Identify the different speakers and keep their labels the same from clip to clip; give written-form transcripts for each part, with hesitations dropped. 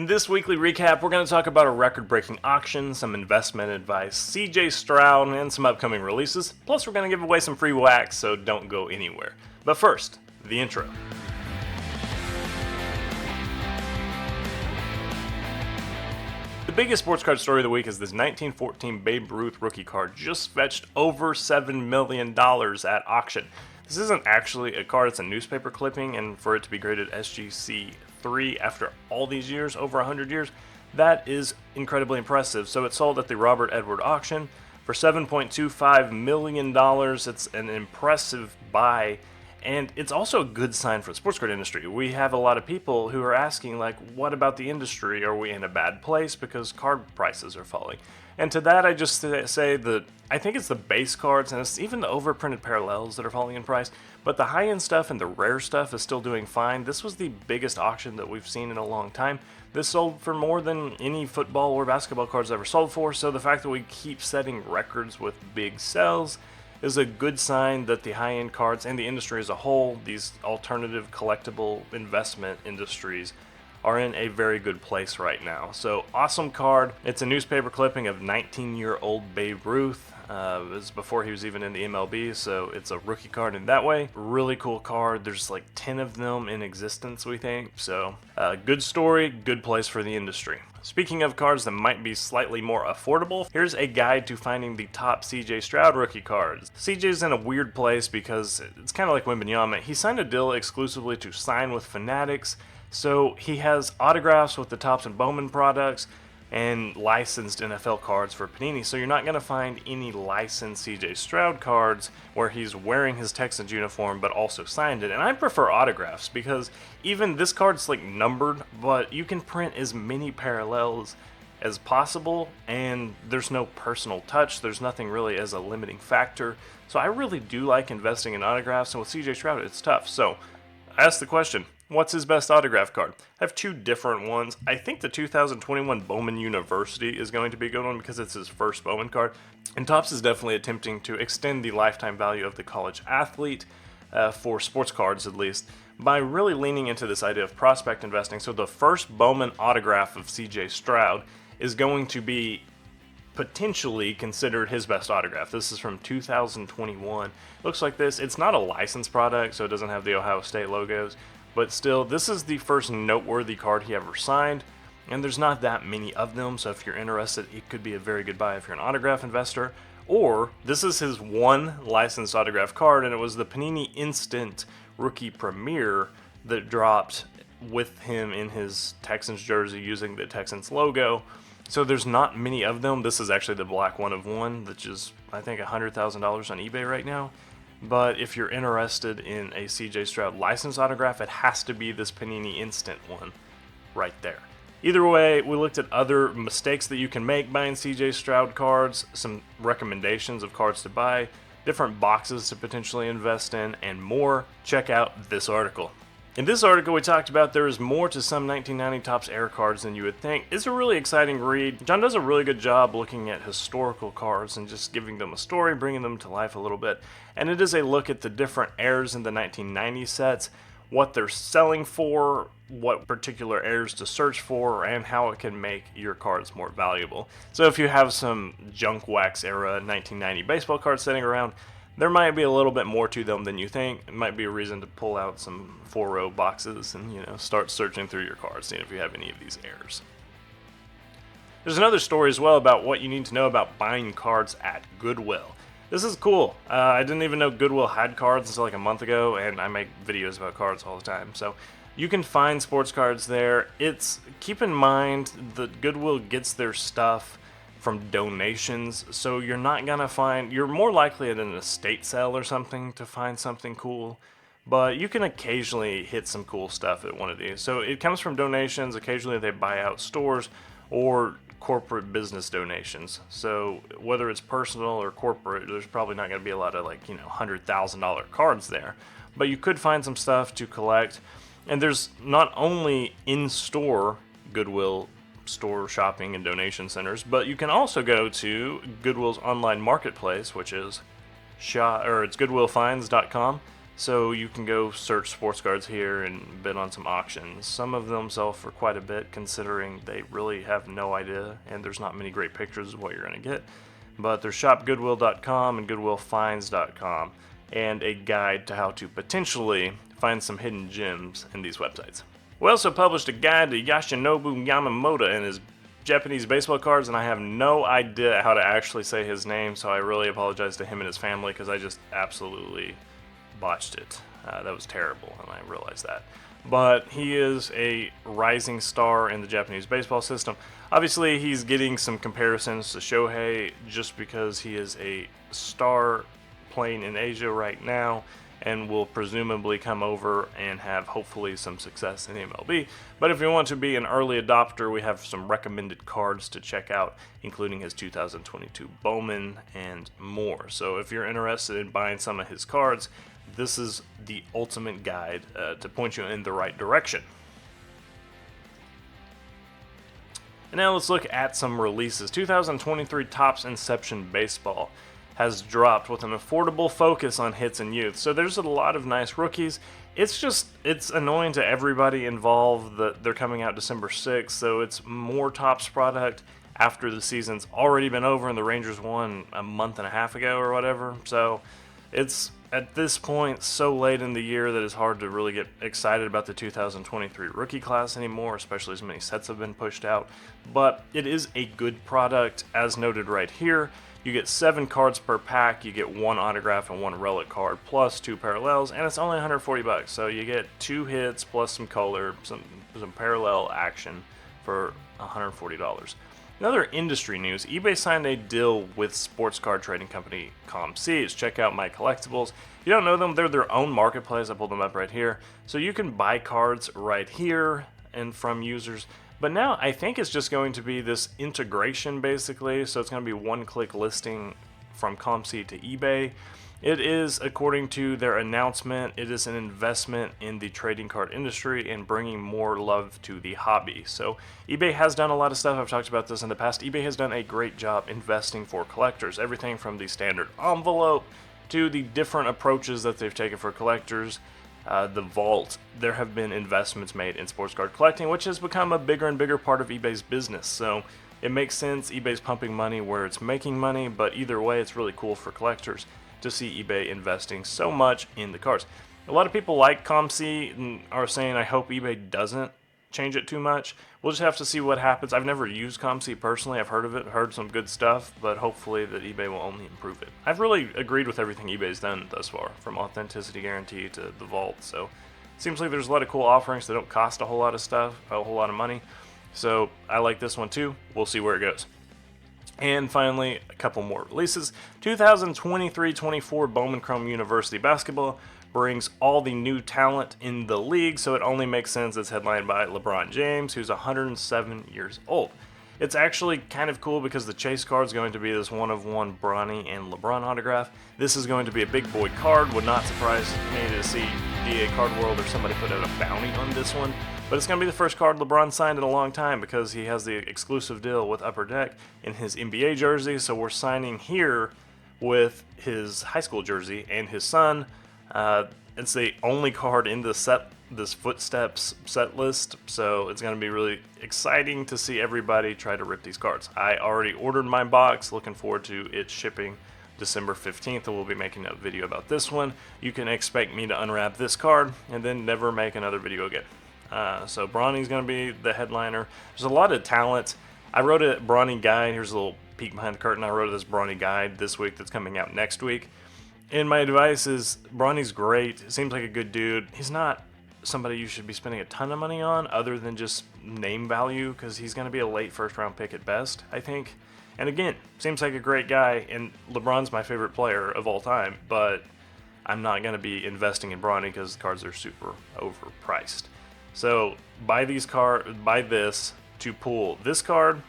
Speaker 1: In this weekly recap, we're going to talk about a record-breaking auction, some investment advice, CJ Stroud, and some upcoming releases. Plus, we're going to give away some free wax, so don't go anywhere. But first, the intro. The biggest sports card story of the week is this 1914 Babe Ruth rookie card just fetched over $7 million at auction. This isn't actually a card, it's a newspaper clipping, and for it to be graded SGC 3 after all these years, over 100 years, that is incredibly impressive. So it sold at the Robert Edward auction for $7.25 million. It's an impressive buy, and it's also a good sign for the sports card industry. We have a lot of people who are asking, like, what about the industry? Are we in a bad place because card prices are falling? And to that, I just say that I think it's the base cards and it's even the overprinted parallels that are falling in price. But the high-end stuff and the rare stuff is still doing fine. This was the biggest auction that we've seen in a long time. This sold for more than any football or basketball cards ever sold for. So the fact that we keep setting records with big sales is a good sign that the high-end cards and the industry as a whole, these alternative collectible investment industries, are in a very good place right now. So awesome card. It's a newspaper clipping of 19-year-old Babe Ruth. It was before he was even in the MLB, so it's a rookie card in that way. Really cool card. There's like 10 of them in existence, we think. So good story, good place for the industry. Speaking of cards that might be slightly more affordable, here's a guide to finding the top CJ Stroud rookie cards. CJ's in a weird place because it's kind of like Wembanyama. He signed a deal exclusively to sign with Fanatics, so he has autographs with the Topps and Bowman products and licensed NFL cards for Panini. So you're not going to find any licensed CJ Stroud cards where he's wearing his Texans uniform but also signed it. And I prefer autographs because even this card's like numbered, but you can print as many parallels as possible and there's no personal touch. There's nothing really as a limiting factor. So I really do like investing in autographs, and with CJ Stroud it's tough. So I asked the question, what's his best autograph card? I have two different ones. I think the 2021 Bowman University is going to be a good one because it's his first Bowman card. And Topps is definitely attempting to extend the lifetime value of the college athlete, for sports cards at least, by really leaning into this idea of prospect investing. So the first Bowman autograph of CJ Stroud is going to be potentially considered his best autograph. This is from 2021. Looks like this. It's not a licensed product, so it doesn't have the Ohio State logos. But still, this is the first noteworthy card he ever signed, and there's not that many of them, so if you're interested, it could be a very good buy if you're an autograph investor. Or, this is his one licensed autograph card, and it was the Panini Instant Rookie Premier that dropped with him in his Texans jersey using the Texans logo. So there's not many of them. This is actually the black one of one, which is, I think, $100,000 on eBay right now. But if you're interested in a CJ Stroud licensed autograph, it has to be this Panini Instant one right there. Either way, we looked at other mistakes that you can make buying CJ Stroud cards, some recommendations of cards to buy, different boxes to potentially invest in, and more. Check out this article. In this article, we talked about there is more to some 1990 Topps Air cards than you would think. It's a really exciting read. John does a really good job looking at historical cards and just giving them a story, bringing them to life a little bit. And it is a look at the different airs in the 1990 sets, what they're selling for, what particular airs to search for, and how it can make your cards more valuable. So if you have some junk wax era 1990 baseball cards sitting around, there might be a little bit more to them than you think. It might be a reason to pull out some 4-row boxes and, start searching through your cards, seeing if you have any of these airs. There's another story as well about what you need to know about buying cards at Goodwill. This is cool. I didn't even know Goodwill had cards until like a month ago, and I make videos about cards all the time. So you can find sports cards there. Keep in mind that Goodwill gets their stuff from donations, so you're more likely at an estate sale or something to find something cool, but you can occasionally hit some cool stuff at one of these. So it comes from donations. Occasionally they buy out stores or corporate business donations. So whether it's personal or corporate, there's probably not going to be a lot of $100,000 cards there, but you could find some stuff to collect. And there's not only in-store Goodwill store shopping and donation centers, but you can also go to Goodwill's online marketplace, which is it's goodwillfinds.com. So you can go search sports cards here and bid on some auctions. Some of them sell for quite a bit considering they really have no idea and there's not many great pictures of what you're going to get. But there's shopgoodwill.com and goodwillfinds.com and a guide to how to potentially find some hidden gems in these websites. We also published a guide to Yoshinobu Yamamoto and his Japanese baseball cards, and I have no idea how to actually say his name, so I really apologize to him and his family because I just absolutely botched it. That was terrible, and I realized that. But he is a rising star in the Japanese baseball system. Obviously, he's getting some comparisons to Shohei just because he is a star playing in Asia right now and will presumably come over and have hopefully some success in the MLB. But if you want to be an early adopter, we have some recommended cards to check out, including his 2022 Bowman and more. So if you're interested in buying some of his cards, this is the ultimate guide to point you in the right direction. And now let's look at some releases. 2023 Topps Inception Baseball has dropped with an affordable focus on hits and youth. So there's a lot of nice rookies. It's annoying to everybody involved that they're coming out December 6th, so it's more Topps product after the season's already been over and the Rangers won a month and a half ago or whatever. So it's at this point so late in the year that it's hard to really get excited about the 2023 rookie class anymore, especially as many sets have been pushed out. But it is a good product, as noted right here. You get 7 cards per pack, you get 1 autograph and 1 relic card, plus 2 parallels, and it's only $140. So you get 2 hits plus some color, some parallel action for $140. In other industry news, eBay signed a deal with sports card trading company ComC. Check out My Collectibles. If you don't know them, they're their own marketplace. I pulled them up right here. So you can buy cards right here and from users. But now I think it's just going to be this integration basically. So it's going to be one-click listing from ComC to eBay. It is, according to their announcement, it is an investment in the trading card industry and bringing more love to the hobby. So eBay has done a lot of stuff. I've talked about this in the past. eBay has done a great job investing for collectors. Everything from the standard envelope to the different approaches that they've taken for collectors. The vault, there have been investments made in sports card collecting, which has become a bigger and bigger part of eBay's business. So it makes sense. eBay's pumping money where it's making money, but either way, it's really cool for collectors to see eBay investing so much in the cards. A lot of people like ComC and are saying, I hope eBay doesn't change it too much. We'll just have to see what happens. I've never used ComC personally. I've heard of it, heard some good stuff, but hopefully that eBay will only improve it. I've really agreed with everything eBay's done thus far, from authenticity guarantee to the vault. So it seems like there's a lot of cool offerings that don't cost a whole lot of stuff, a whole lot of money. So I like this one too. We'll see where it goes. And finally, a couple more releases. 2023-24 Bowman Chrome University Basketball brings all the new talent in the league, so it only makes sense it's headlined by LeBron James, who's 107 years old. It's actually kind of cool because the chase card is going to be this one-of-one Bronny and LeBron autograph. This is going to be a big boy card. Would not surprise me to see DA Card World or somebody put out a bounty on this one. But it's going to be the first card LeBron signed in a long time because he has the exclusive deal with Upper Deck in his NBA jersey. So we're signing here with his high school jersey and his son. It's the only card in this Footsteps set list. So it's going to be really exciting to see everybody try to rip these cards. I already ordered my box. Looking forward to it shipping December 15th, and we'll be making a video about this one. You can expect me to unwrap this card and then never make another video again. So Bronny's going to be the headliner. There's a lot of talent. I wrote a Bronny guide. Here's a little peek behind the curtain. I wrote this Bronny guide this week that's coming out next week. And my advice is Bronny's great. Seems like a good dude. He's not somebody you should be spending a ton of money on other than just name value because he's going to be a late first-round pick at best, I think. And again, seems like a great guy, and LeBron's my favorite player of all time, but I'm not going to be investing in Bronny because the cards are super overpriced. So buy this to pull this card,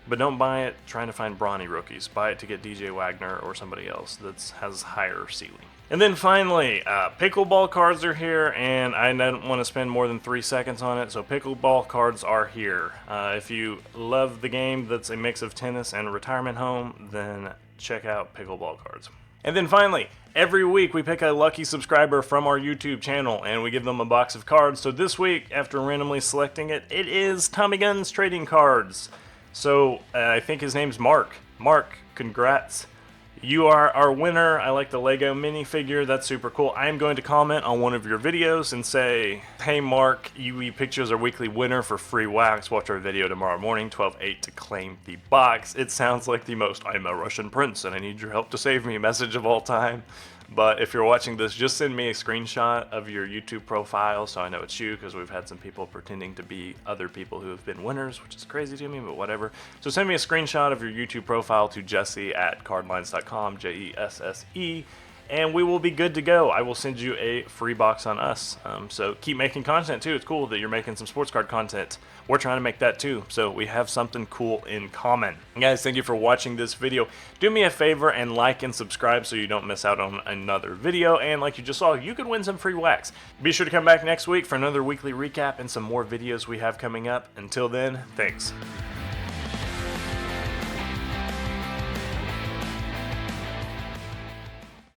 Speaker 1: but don't buy it trying to find Bronny rookies. Buy it to get DJ Wagner or somebody else that has higher ceiling. And then finally, pickleball cards are here, and I don't want to spend more than 3 seconds on it, so pickleball cards are here. If you love the game that's a mix of tennis and a retirement home, then check out pickleball cards. And then finally, every week we pick a lucky subscriber from our YouTube channel and we give them a box of cards. So this week, after randomly selecting it, it is Tommy Gunn's trading cards. So I think his name's Mark. Mark, congrats. You are our winner. I like the Lego minifigure. That's super cool. I'm going to comment on one of your videos and say, hey Mark, you picked you as our weekly winner for free wax. Watch our video tomorrow morning, 12/8, to claim the box. It sounds like the most I'm a Russian prince and I need your help to save me message of all time. But if you're watching this, just send me a screenshot of your YouTube profile so I know it's you, because we've had some people pretending to be other people who have been winners, which is crazy to me, but whatever. So send me a screenshot of your YouTube profile to jesse@cardlines.com, Jesse, and we will be good to go. I will send you a free box on us. So keep making content too. It's cool that you're making some sports card content. We're trying to make that too, so we have something cool in common. Guys, thank you for watching this video. Do me a favor and like and subscribe so you don't miss out on another video. And like you just saw, you could win some free wax. Be sure to come back next week for another weekly recap and some more videos we have coming up. Until then, thanks.